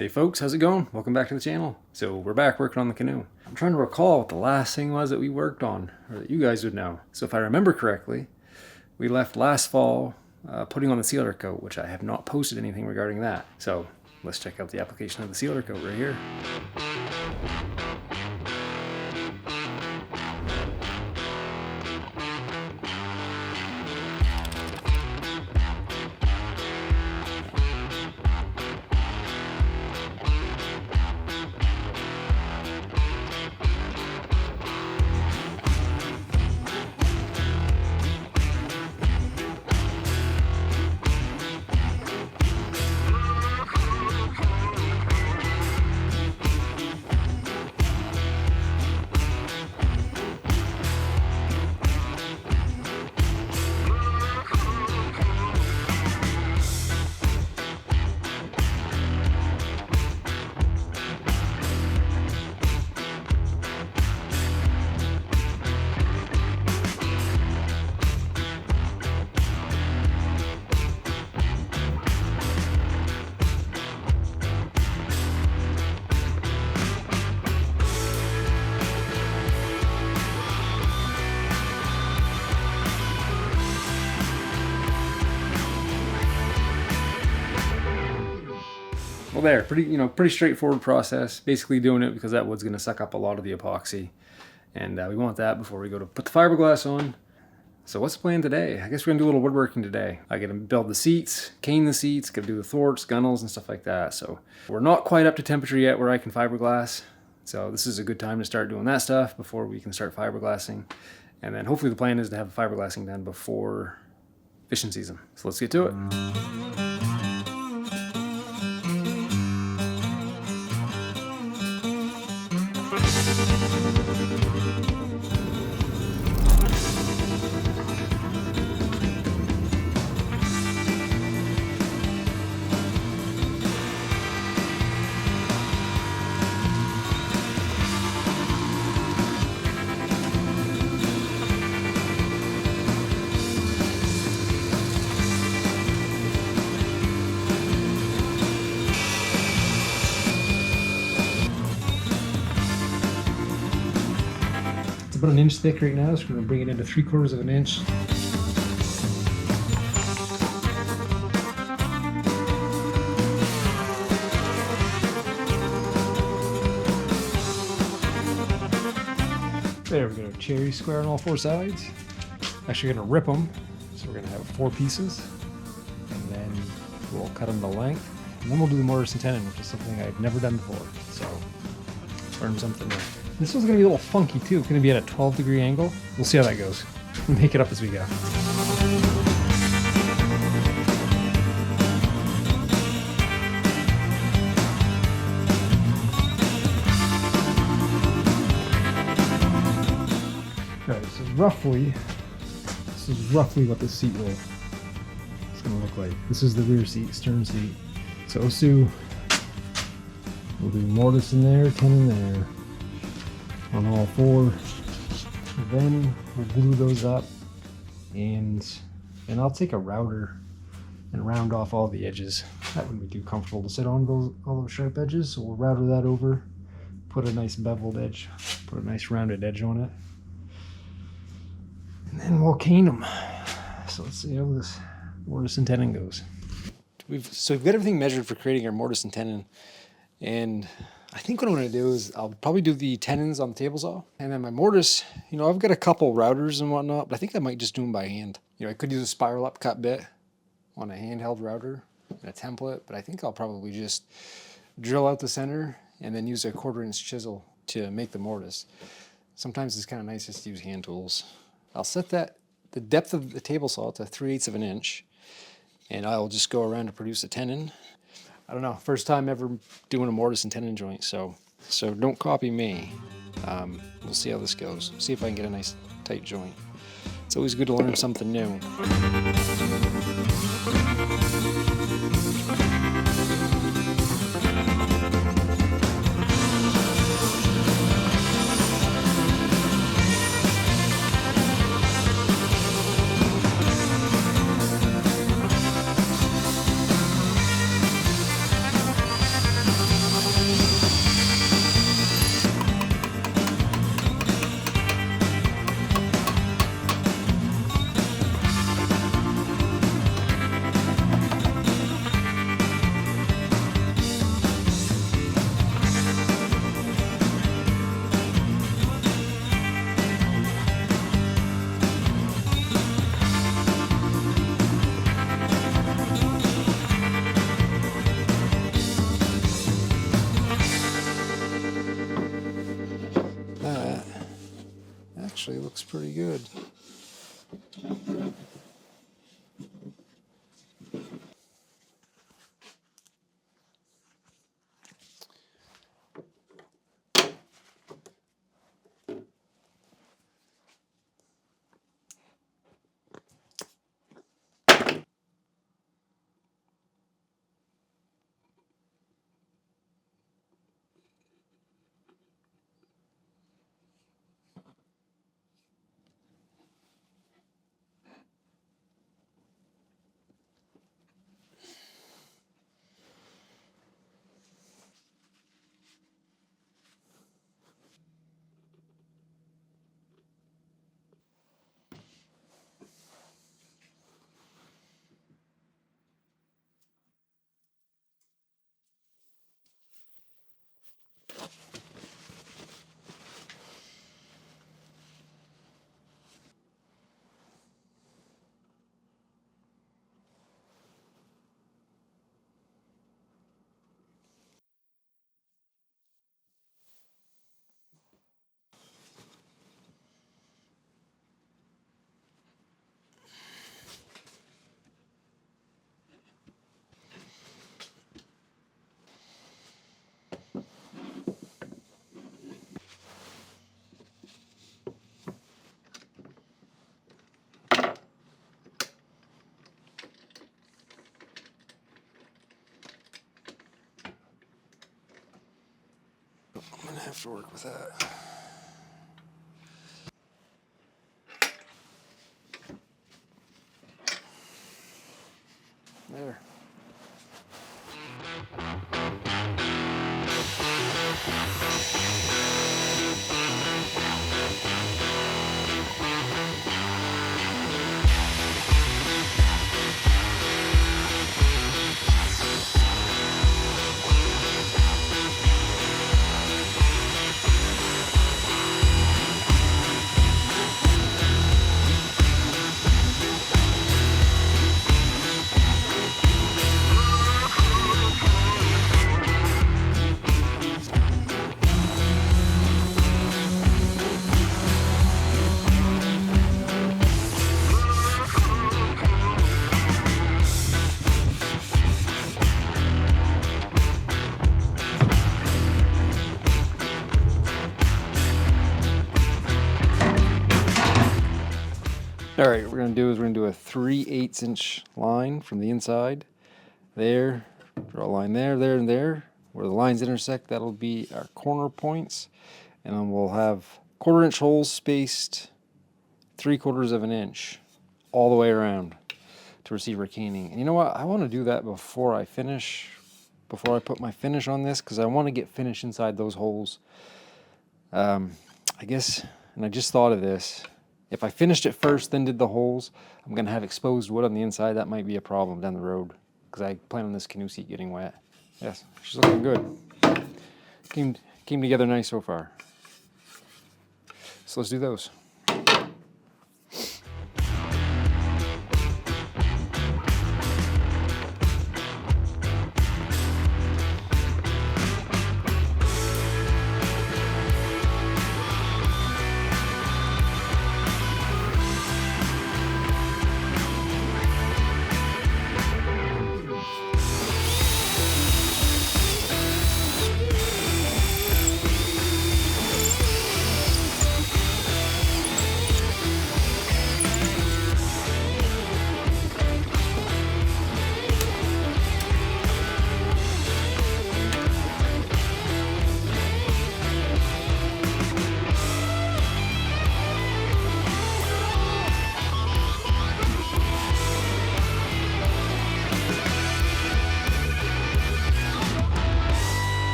Hey folks, how's it going? Welcome back to the channel. So we're back working on the canoe. I'm trying to recall what the last thing was that we worked on, or that you guys would know. So if I remember correctly, we left last fall putting on the sealer coat, which I have not posted anything regarding that. So let's check out the application of the sealer coat right here. Well, there, pretty straightforward process. Basically doing it because that wood's going to suck up a lot of the epoxy, and we want that before we go to put the fiberglass on. So what's the plan today? I guess we're gonna do a little woodworking today. I gotta build the seats, cane the seats, gotta do the thwarts, gunwales, and stuff like that. So we're not quite up to temperature yet where I can fiberglass. So this is a good time to start doing that stuff before we can start fiberglassing. And then hopefully the plan is to have the fiberglassing done before fishing season. So let's get to it. About an inch thick right now, so we're going to bring it into 3/4 of an inch. There, we're going to cherry square on all 4 sides. Actually going to rip them, so we're going to have 4 pieces, and then we'll cut them to length, and then we'll do the mortise and tenon, which is something I've never done before, so learn something new. This one's going to be a little funky too. It's going to be at a 12-degree angle. We'll see how that goes. We'll make it up as we go. Alright, so this is roughly what the seat will it's going to look like. This is the rear seat, stern seat. So we'll do mortise in there, tenon there. On all 4, then we'll glue those up, and I'll take a router and round off all the edges. That wouldn't be too comfortable to sit on all those sharp edges, so we'll router that over, put a nice beveled edge, put a nice rounded edge on it, and then we'll cane them. So let's see how this mortise and tenon goes. We've got everything measured for creating our mortise and tenon, and I think what I'm going to do is I'll probably do the tenons on the table saw, and then my mortise, I've got a couple routers and whatnot, but I think I might just do them by hand. I could use a spiral up cut bit on a handheld router and a template, but I think I'll probably just drill out the center and then use a 1/4-inch chisel to make the mortise. Sometimes it's kind of nice just to use hand tools. I'll set the depth of the table saw to 3/8 of an inch, and I'll just go around to produce a tenon. I don't know, first time ever doing a mortise and tenon joint, so don't copy me. We'll see how this goes. See if I can get a nice tight joint. It's always good to learn something new. I'm gonna have to work with that. There. All right, what we're gonna do is we're gonna do a 3/8 inch line from the inside. There, draw a line there, there, and there. Where the lines intersect, that'll be our corner points. And then we'll have 1/4 inch holes spaced 3/4 of an inch all the way around to receive our caning. And you know what? I wanna do that before I finish, before I put my finish on this, because I wanna get finish inside those holes. I guess, and I just thought of this, if I finished it first, then did the holes, I'm gonna have exposed wood on the inside. That might be a problem down the road, because I plan on this canoe seat getting wet. Yes, she's looking good. Came together nice so far. So let's do those.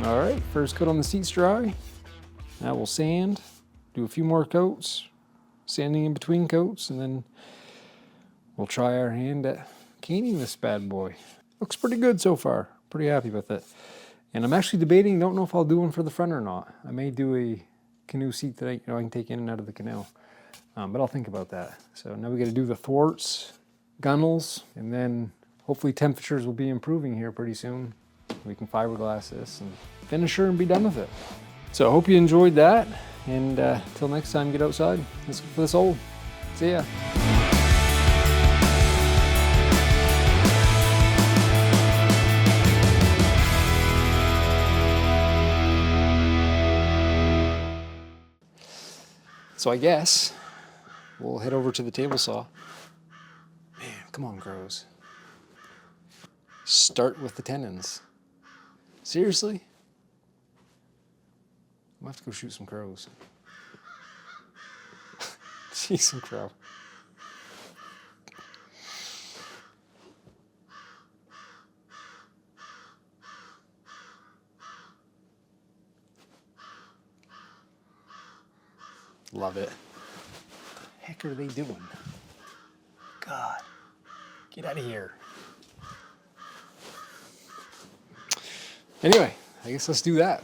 All right, first coat on the seat's dry. Now we'll sand, do a few more coats, sanding in between coats, and then we'll try our hand at caning this bad boy. Looks pretty good so far. Pretty happy with it. And I'm actually debating, don't know if I'll do one for the front or not. I may do a canoe seat that I can take in and out of the canoe. but I'll think about that. So now we got to do the thwarts, gunwales, and then hopefully temperatures will be improving here pretty soon. We can fiberglass this and finish her and be done with it. So I hope you enjoyed that, and till next time, get outside. Let's look for this hole. See ya. So I guess we'll head over to the table saw. Man, come on, crows. Start with the tenons. Seriously? I'm gonna have to go shoot some crows. Jeez, some crow. Love it. What the heck are they doing? God, get out of here. Anyway, I guess let's do that.